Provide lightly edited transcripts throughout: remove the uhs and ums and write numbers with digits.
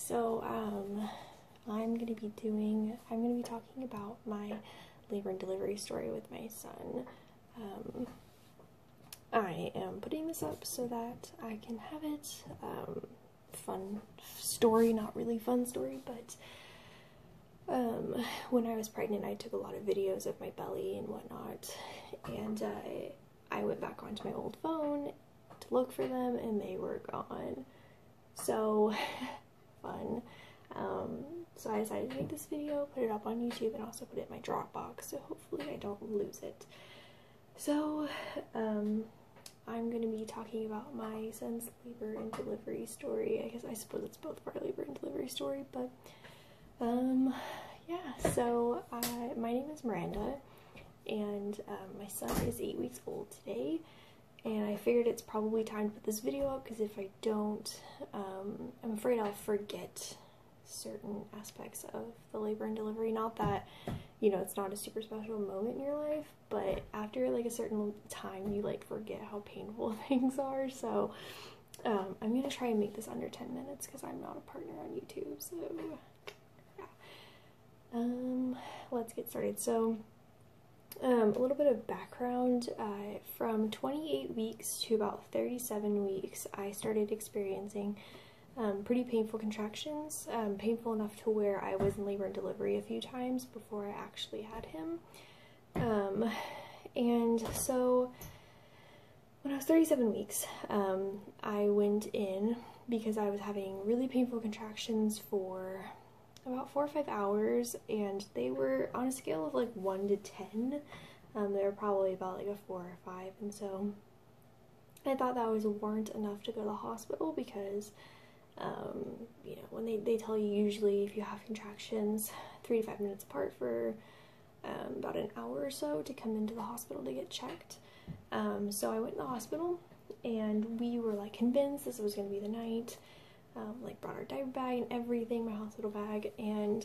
So I'm gonna be talking about my labor and delivery story with my son. I am putting this up so that I can have it fun story, not really fun story, but when I was pregnant I took a lot of videos of my belly and whatnot, and I went back onto my old phone to look for them and they were gone. So fun. So I decided to make this video, put it up on YouTube, and also put it in my Dropbox, so hopefully I don't lose it. So, I'm going to be talking about my son's labor and delivery story. I suppose it's both of our labor and delivery story, but, yeah, so, my name is Miranda, and, my son is 8 weeks old today, and I figured it's probably time to put this video up, because if I don't, I'm afraid I'll forget certain aspects of the labor and delivery. Not that, you know, it's not a super special moment in your life, but after like a certain time you like forget how painful things are. So I'm gonna try and make this under 10 minutes because I'm not a partner on YouTube. So yeah, let's get started. So a little bit of background. From 28 weeks to about 37 weeks I started experiencing pretty painful contractions, painful enough to where I was in labor and delivery a few times before I actually had him. And so when I was 37 weeks, I went in because I was having really painful contractions for about 4 or 5 hours, and they were on a scale of like 1 to 10. They were probably about like a 4 or 5, and so I thought that weren't enough to go to the hospital because you know, when they tell you usually if you have contractions 3 to 5 minutes apart for about an hour or so to come into the hospital to get checked. So I went in the hospital and we were like convinced this was going to be the night, like brought our diaper bag and everything, my hospital bag, and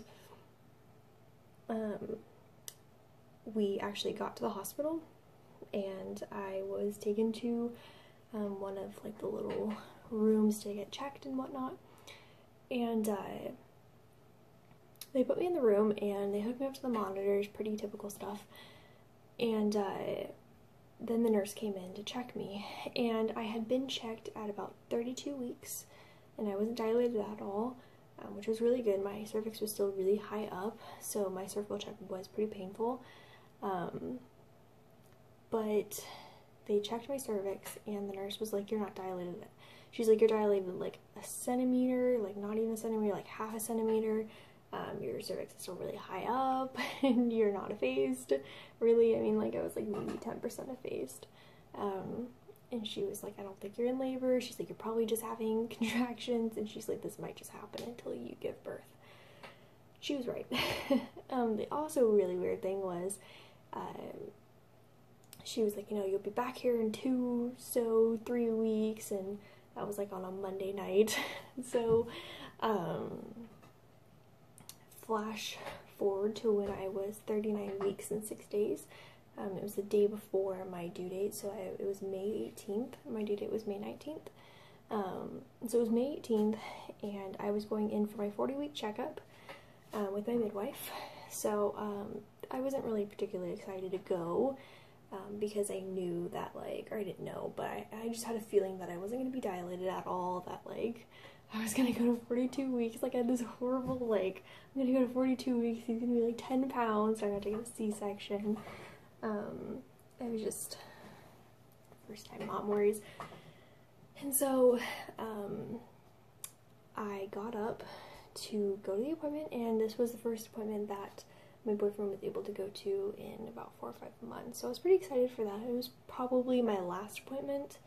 we actually got to the hospital and I was taken to one of like the little rooms to get checked and whatnot, and they put me in the room and they hooked me up to the monitors, pretty typical stuff, and then the nurse came in to check me, and I had been checked at about 32 weeks and I wasn't dilated at all, which was really good. My cervix was still really high up, so my cervical check was pretty painful, but they checked my cervix and the nurse was like, "You're not dilated." She's like, "You're dilated like a centimeter, like not even a centimeter, like half a centimeter. Your cervix is still really high up and you're not effaced." Really, I mean, like I was like maybe 10% effaced. And she was like, "I don't think you're in labor." She's like, "You're probably just having contractions." And she's like, "This might just happen until you give birth." She was right. The also really weird thing was, she was like, "You know, you'll be back here in 3 weeks, and that was like on a Monday night. So, flash forward to when I was 39 weeks and 6 days. It was the day before my due date, so it was May 18th. My due date was May 19th. So it was May 18th, and I was going in for my 40-week checkup with my midwife. So I wasn't really particularly excited to go. Because I knew that, like, or I didn't know, but I just had a feeling that I wasn't going to be dilated at all, that, like, I was going to go to 42 weeks, like, I had this horrible, like, I'm going to go to 42 weeks, he's going to be, like, 10 pounds, so I got to get a C-section. It was just first time mom worries. And so, I got up to go to the appointment, and this was the first appointment that my boyfriend was able to go to in about 4 or 5 months, so I was pretty excited for that. It was probably my last appointment,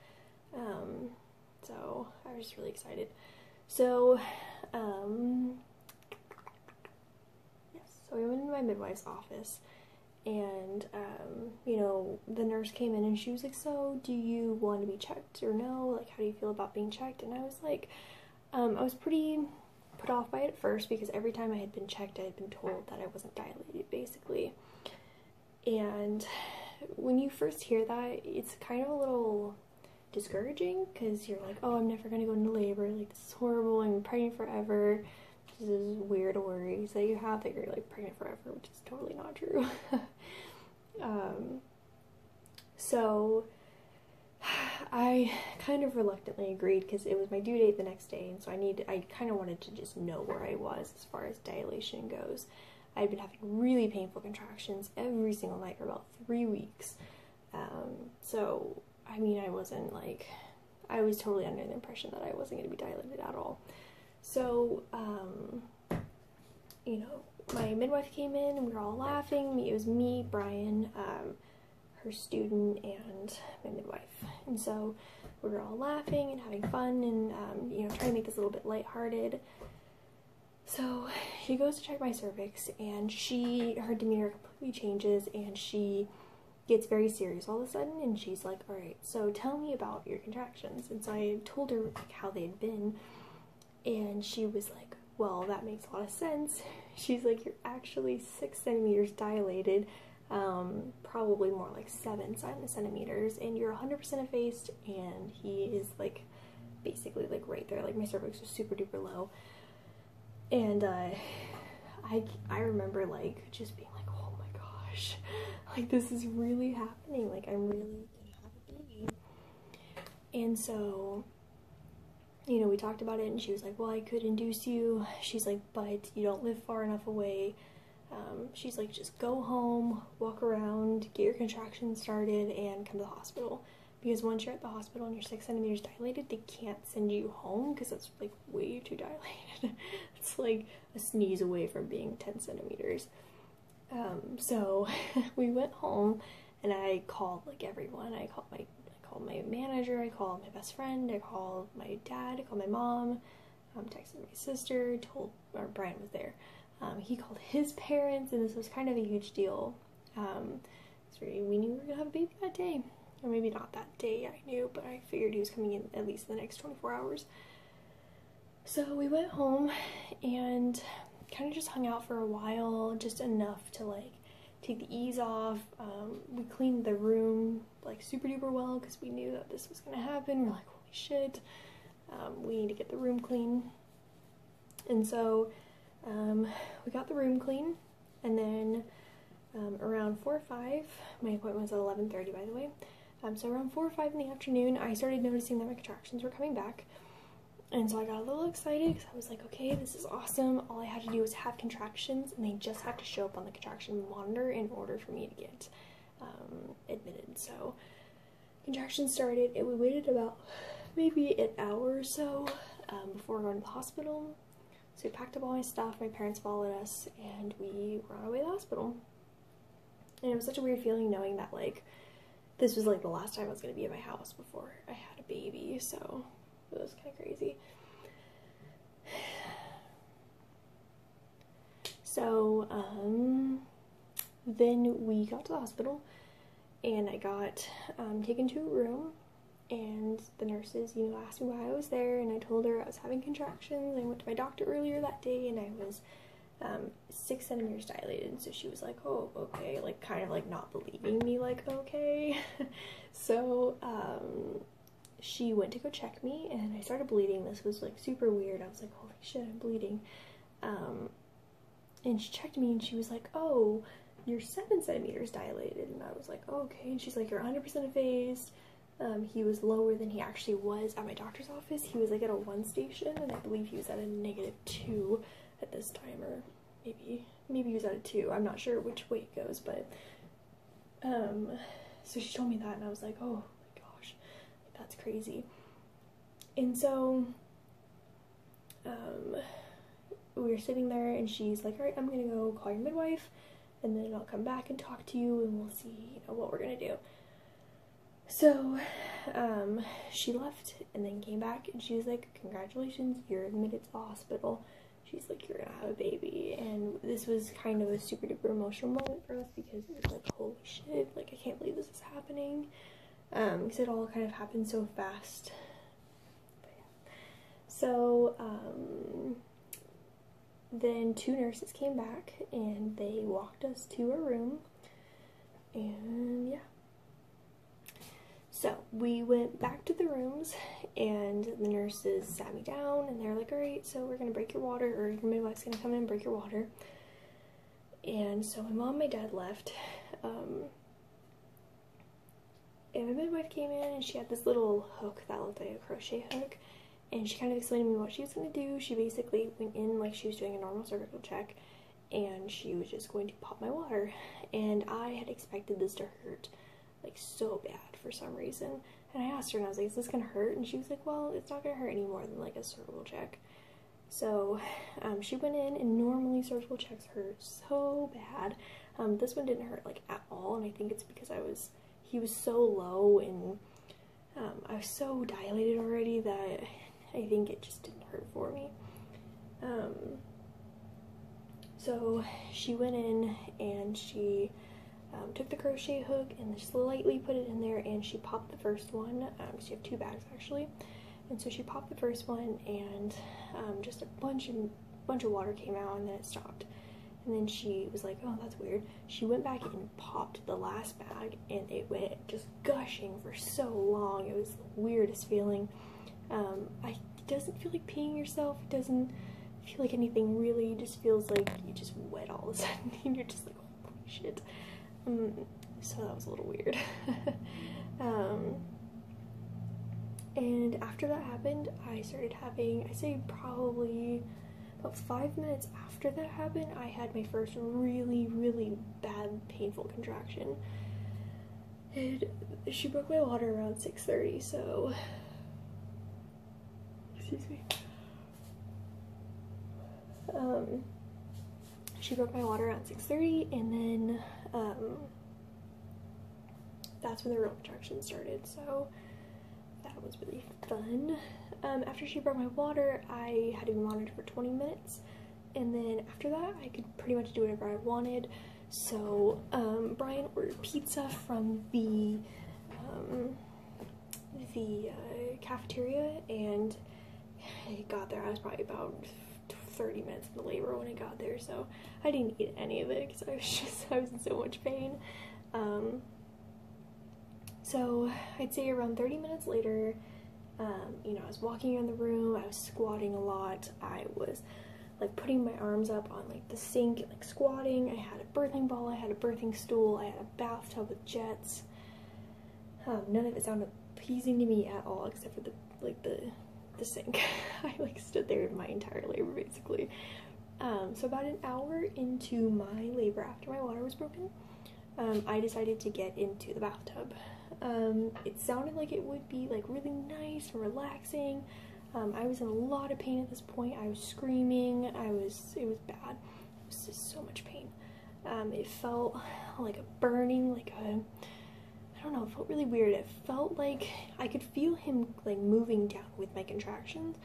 so I was just really excited. So, yes, so we went into my midwife's office, and, you know, the nurse came in and she was like, "So, do you want to be checked or no? Like, how do you feel about being checked?" And I was like, I was pretty put off by it at first because every time I had been checked I had been told that I wasn't dilated, basically. And when you first hear that, it's kind of a little discouraging because you're like, "Oh, I'm never gonna go into labor, like this is horrible, I'm pregnant forever." this is weird worries that you have that you're like pregnant forever, which is totally not true. So I kind of reluctantly agreed because it was my due date the next day, and so I kind of wanted to just know where I was as far as dilation goes. I'd been having really painful contractions every single night for about 3 weeks. So, I mean, I was totally under the impression that I wasn't going to be dilated at all. So, you know, my midwife came in and we were all laughing. It was me, Brian, her student, and my midwife. And so we were all laughing and having fun and, you know, trying to make this a little bit lighthearted. So she goes to check my cervix, and her demeanor completely changes, and she gets very serious all of a sudden, and she's like, all right, so tell me about your contractions. And so I told her like how they had been, and she was like, well, that makes a lot of sense. She's like, you're actually 6 centimeters dilated, probably more like 7 centimeters, and you're 100% effaced, and he is like basically like right there, like my cervix was super duper low. And I remember like just being like, oh my gosh, like this is really happening, like I'm really gonna have a baby. And so, you know, we talked about it, and she was like, well, I could induce you. She's like, but you don't live far enough away. She's like, just go home, walk around, get your contractions started, and come to the hospital. Because once you're at the hospital and you're 6 centimeters dilated, they can't send you home because that's like way too dilated. It's like a sneeze away from being 10 centimeters. So we went home, and I called like everyone. I called my manager, I called my best friend, I called my dad, I called my mom, texted my sister, or Brian was there. He called his parents, and this was kind of a huge deal. So we knew we were gonna have a baby that day. Or maybe not that day, I knew, but I figured he was coming in at least in the next 24 hours. So we went home and kind of just hung out for a while, just enough to like take the ease off. We cleaned the room like super duper well because we knew that this was gonna happen. We're like, holy shit, we need to get the room clean. And so we got the room clean, and then around 4 or 5, my appointment was at 11:30, by the way. So around 4 or 5 in the afternoon, I started noticing that my contractions were coming back. And so I got a little excited because I was like, okay, this is awesome. All I had to do was have contractions, and they just had to show up on the contraction monitor in order for me to get admitted. So contractions started, and we waited about maybe an hour or so before going to the hospital. So we packed up all my stuff, my parents followed us, and we were on our way to the hospital. And it was such a weird feeling knowing that, like, this was, like, the last time I was going to be at my house before I had a baby, so it was kind of crazy. So, then we got to the hospital, and I got taken to a room, and the nurses, you know, asked me why I was there, and I told her I was having contractions. I went to my doctor earlier that day, and I was 6 centimeters dilated. So she was like, oh, okay, like kind of like not believing me, like, okay. So she went to go check me, and I started bleeding. This was like super weird. I was like, holy shit, I'm bleeding. And she checked me, and she was like, oh, you're 7 centimeters dilated. And I was like, oh, okay. And she's like, you're 100% effaced. He was lower than he actually was at my doctor's office. He was like at a 1 station, and I believe he was at a -2 at this time, or maybe he was at a 2. I'm not sure which way it goes, but so she told me that, and I was like, oh my gosh, that's crazy. And so we were sitting there, and she's like, all right, I'm gonna go call your midwife, and then I'll come back and talk to you, and we'll see, you know, what we're gonna do. So she left and then came back, and she was like, congratulations, you're admitted to the hospital. She's like, you're gonna have a baby. And this was kind of a super duper emotional moment for us because it was like, holy shit, like I can't believe this is happening, because it all kind of happened so fast. But yeah. So then 2 nurses came back, and they walked us to a room, and yeah. So we went back to the rooms, and the nurses sat me down, and they're like, all right, so we're gonna break your water, or your midwife's gonna come in and break your water. And so my mom and my dad left, and my midwife came in, and she had this little hook that looked like a crochet hook, and she kind of explained to me what she was going to do. She basically went in like she was doing a normal cervical check, and she was just going to pop my water. And I had expected this to hurt like so bad for some reason, and I asked her, and I was like, is this going to hurt? And she was like, well, it's not going to hurt any more than like a cervical check. So she went in, and normally cervical checks hurt so bad. This one didn't hurt like at all, and I think it's because he was so low, and I was so dilated already that I think it just didn't hurt for me. So she went in, and she took the crochet hook and just lightly put it in there, and she popped the first one. She had 2 bags actually, and so she popped the first one, and just a bunch of water came out, and then it stopped. And then she was like, oh, that's weird. She went back and popped the last bag, and it went just gushing for so long. It was the weirdest feeling. It doesn't feel like peeing yourself. It doesn't feel like anything really. It just feels like you just wet all of a sudden, and you're just like, holy shit. So that was a little weird. And after that happened, I started having, I'd say probably about 5 minutes after that happened, I had my first really, really bad, painful contraction. And she broke my water around 6:30, so, excuse me. She broke my water around 6:30, and then, that's when the real contractions started, so that was really fun. After she broke my water, I had to be monitored for 20 minutes, and then after that, I could pretty much do whatever I wanted. So, Brian ordered pizza from the cafeteria, and I got there. I was probably about 30 minutes in the labor when I got there, so I didn't eat any of it because I was in so much pain. So I'd say around 30 minutes later, you know, I was walking around the room, I was squatting a lot, I was like putting my arms up on like the sink and like squatting. I had a birthing ball, I had a birthing stool, I had a bathtub with jets. None of it sounded pleasing to me at all except for the sink. I like stood there my entire labor basically. So about an hour into my labor after my water was broken, I decided to get into the bathtub. It sounded like it would be like really nice and relaxing. I was in a lot of pain at this point. I was screaming. It was bad. It was just so much pain. It felt like a burning, I don't know, it felt really weird. It felt like I could feel him like moving down with my contractions.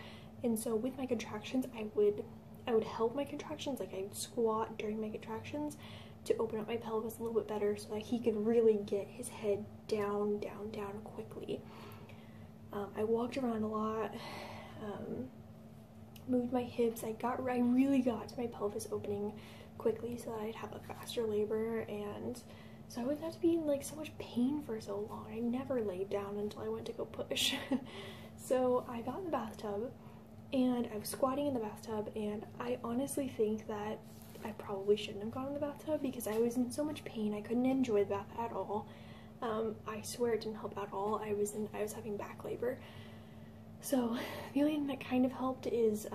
And so with my contractions, I would help my contractions, like I'd squat during my contractions to open up my pelvis a little bit better so that he could really get his head down quickly. I walked around a lot, moved my hips. I really got to my pelvis opening quickly so that I'd have a faster labor, and so I wouldn't have to be in like so much pain for so long. I never laid down until I went to go push. So I got in the bathtub, and I was squatting in the bathtub, and I honestly think that I probably shouldn't have gone in the bathtub because I was in so much pain. I couldn't enjoy the bath at all. I swear it didn't help at all. I was having back labor. So the only thing that kind of helped is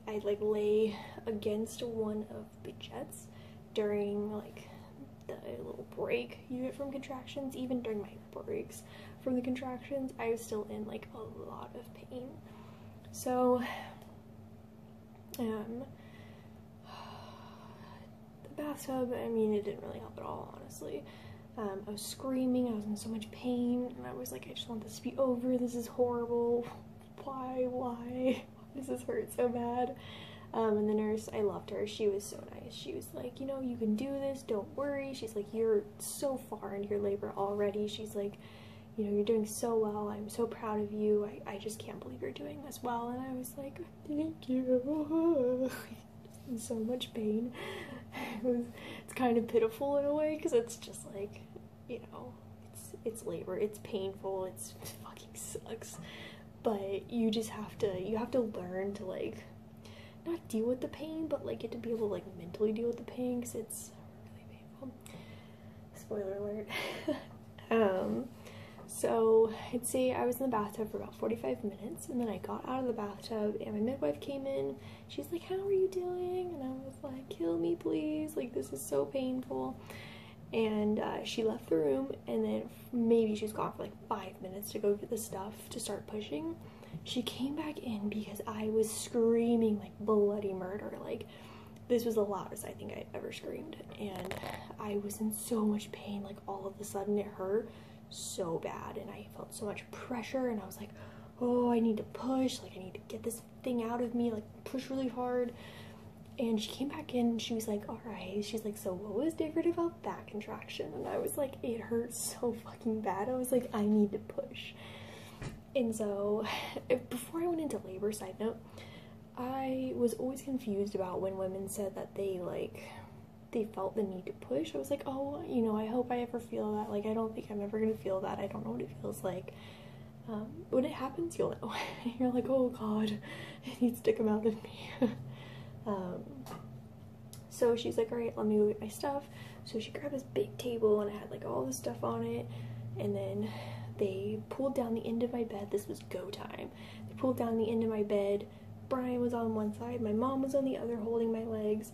I'd like lay against one of the jets during like the little break you get from contractions. Even during my breaks from the contractions, I was still in like a lot of pain. So the bathtub, I mean, it didn't really help at all, honestly. I was screaming, I was in so much pain, and I was like, I just want this to be over, this is horrible, why does this hurt so bad? And the nurse, I loved her, she was so nice. She was like, you know, you can do this, don't worry. She's like, you're so far into your labor already. She's like, you know, you're doing so well, I'm so proud of you, I just can't believe you're doing this well. And I was like, thank you. In so much pain. It's kind of pitiful in a way, because it's just like, you know, it's labor, it's painful, it fucking sucks, but you just have to learn to, like, not deal with the pain, but like get to be able to, like, mentally deal with the pain, because it's really painful. Spoiler alert. So I'd say I was in the bathtub for about 45 minutes, and then I got out of the bathtub, and my midwife came in. She's like, how are you doing? And I was like, kill me please, like, this is so painful. And she left the room, and then maybe she was gone for like 5 minutes to go get the stuff to start pushing. She came back in because I was screaming like bloody murder. Like, this was the loudest I think I ever screamed, and I was in so much pain. Like, all of a sudden it hurt so bad, and I felt so much pressure, and I was like, oh, I need to push, like, I need to get this thing out of me, like, push really hard. And she came back in, and she was like, all right. She's like, so what was different about that contraction? And I was like, it hurt so fucking bad. I was like, I need to push. And so before I went into labor, side note, I was always confused about when women said that they felt the need to push. I was like, oh, you know, I hope I ever feel that. Like, I don't think I'm ever gonna feel that. I don't know what it feels like. When it happens, you'll know. You're like, oh god, it needs to come out of me. So she's like, all right, let me go get my stuff. So she grabbed this big table, and it had like all this stuff on it, and then they pulled down the end of my bed. This was go time. They pulled down the end of my bed. Brian was on one side, my mom was on the other holding my legs.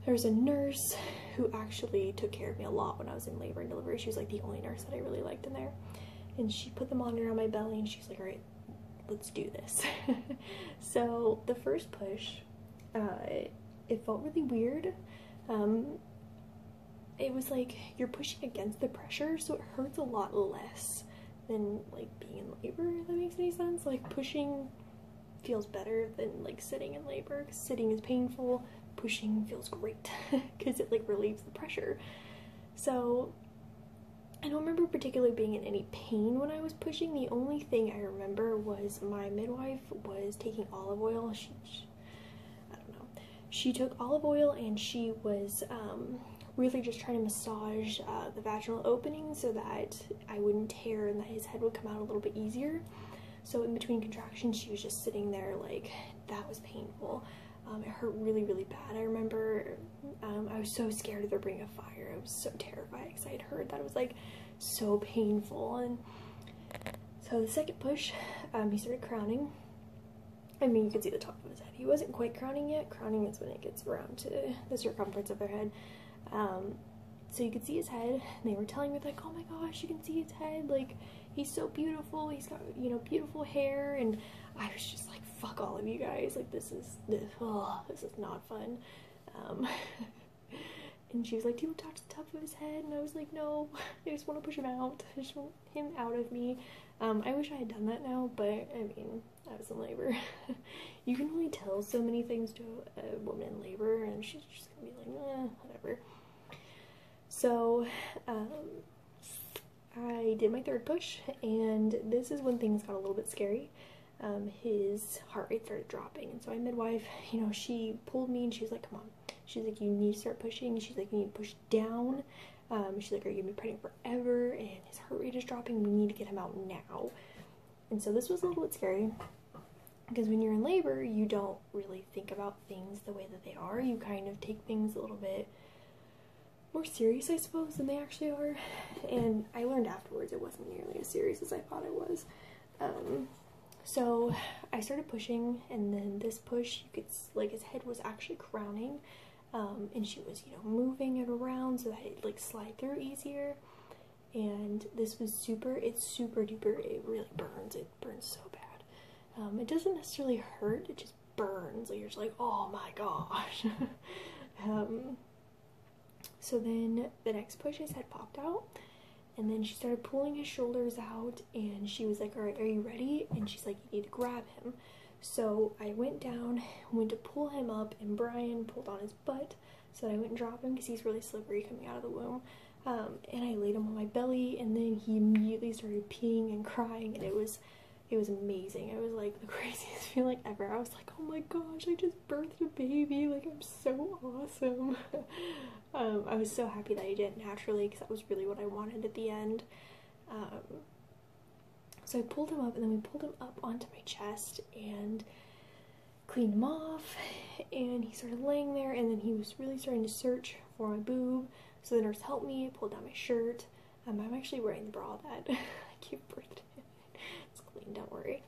There was a nurse who actually took care of me a lot when I was in labor and delivery. She was like the only nurse that I really liked in there. And she put the monitor on my belly, and she's like, all right, let's do this. So the first push, it felt really weird. It was like you're pushing against the pressure, so it hurts a lot less than like being in labor, if that makes any sense. Like, pushing feels better than like sitting in labor, because sitting is painful. Pushing feels great because it like relieves the pressure. So I don't remember particularly being in any pain when I was pushing. The only thing I remember was my midwife was taking olive oil. I don't know. She took olive oil, and she was really just trying to massage the vaginal opening so that I wouldn't tear and that his head would come out a little bit easier. So in between contractions, she was just sitting there. Like, that was painful. It hurt really, really bad. I remember I was so scared of there being a fire. I was so terrified because I had heard that it was like so painful. And so the second push, he started crowning. I mean, you could see the top of his head. He wasn't quite crowning yet. Crowning is when it gets around to the circumference of their head. So you could see his head, and they were telling me like, oh my gosh, you can see his head, like, he's so beautiful, he's got, you know, beautiful hair. And I was just like, fuck all of you guys, like, this is not fun. And she was like, do you want to touch the top of his head? And I was like, no, I just want to push him out. I just want him out of me. I wish I had done that now, but I mean, I was in labor. You can only tell so many things to a woman in labor, and she's just gonna be like, whatever. So I did my third push, and this is when things got a little bit scary. His heart rate started dropping, and so my midwife, you know, she pulled me, and she's like, come on. She's like, you need to start pushing. She's like, you need to push down. She's like, are you gonna be pregnant forever? And his heart rate is dropping. We need to get him out now. And so this was a little bit scary, because when you're in labor, you don't really think about things the way that they are. You kind of take things a little bit more serious, I suppose, than they actually are. And I learned afterwards it wasn't nearly as serious as I thought it was. So I started pushing, and then this push, you could, like, his head was actually crowning, and she was, you know, moving it around so that it, like, slide through easier. And this was it's super duper, it really burns. It burns so bad. It doesn't necessarily hurt, it just burns. Like, you're just like, oh my gosh. So then the next push, his head popped out, and then she started pulling his shoulders out, and she was like, all right, are you ready? And she's like, you need to grab him. So I went down, went to pull him up, and Brian pulled on his butt so that I wouldn't drop him because he's really slippery coming out of the womb. And I laid him on my belly, and then he immediately started peeing and crying, and it was amazing. It was like the craziest feeling ever. I was like, oh my gosh, I just birthed a baby, like, I'm so awesome. I was so happy that I did it naturally, because that was really what I wanted at the end. So I pulled him up, and then we pulled him up onto my chest and cleaned him off, and he started laying there, and then he was really starting to search for my boob. So the nurse helped me, pulled down my shirt. I'm actually wearing the bra that I gave birth to. It's clean, don't worry.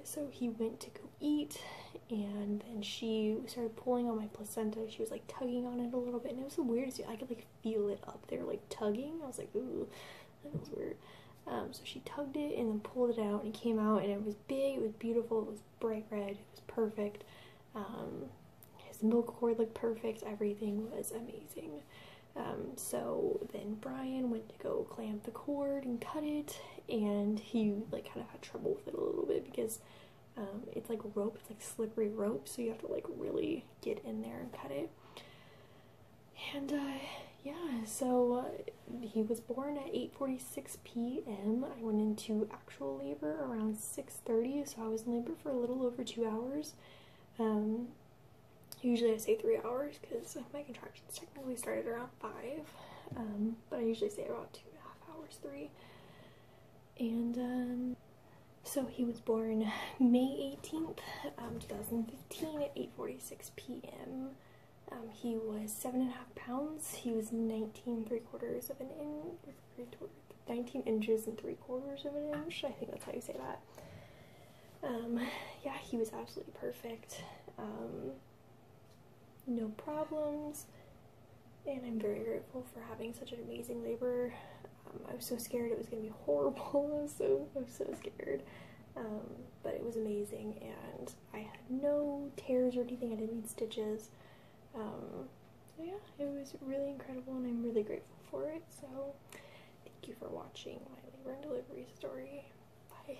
So he went to go eat, and then she started pulling on my placenta. She was like tugging on it a little bit, and it was the weirdest. I could like feel it up there, like tugging. I was like, ooh, that was weird. So she tugged it and then pulled it out, and it came out, and it was big, it was beautiful, it was bright red, it was perfect. His umbilical cord looked perfect, everything was amazing. So then Brian went to go clamp the cord and cut it, and he like kind of had trouble with it a little bit because it's like rope, it's like slippery rope, so you have to like really get in there and cut it. And yeah, so he was born at 8:46 p.m. I went into actual labor around 6:30, so I was in labor for a little over 2 hours. Usually I say 3 hours because my contractions technically started around 5, but I usually say about 2.5 hours, 3. And so he was born May 18th, 2015 at 8:46 p.m. He was 7.5 pounds. He was 19 inches and 3/4 of an inch. I think that's how you say that. Yeah, he was absolutely perfect. No problems, and I'm very grateful for having such an amazing labor. I was so scared it was going to be horrible. I was so scared. But it was amazing, and I had no tears or anything. I didn't need stitches. So yeah, it was really incredible, and I'm really grateful for it. So thank you for watching my labor and delivery story. Bye.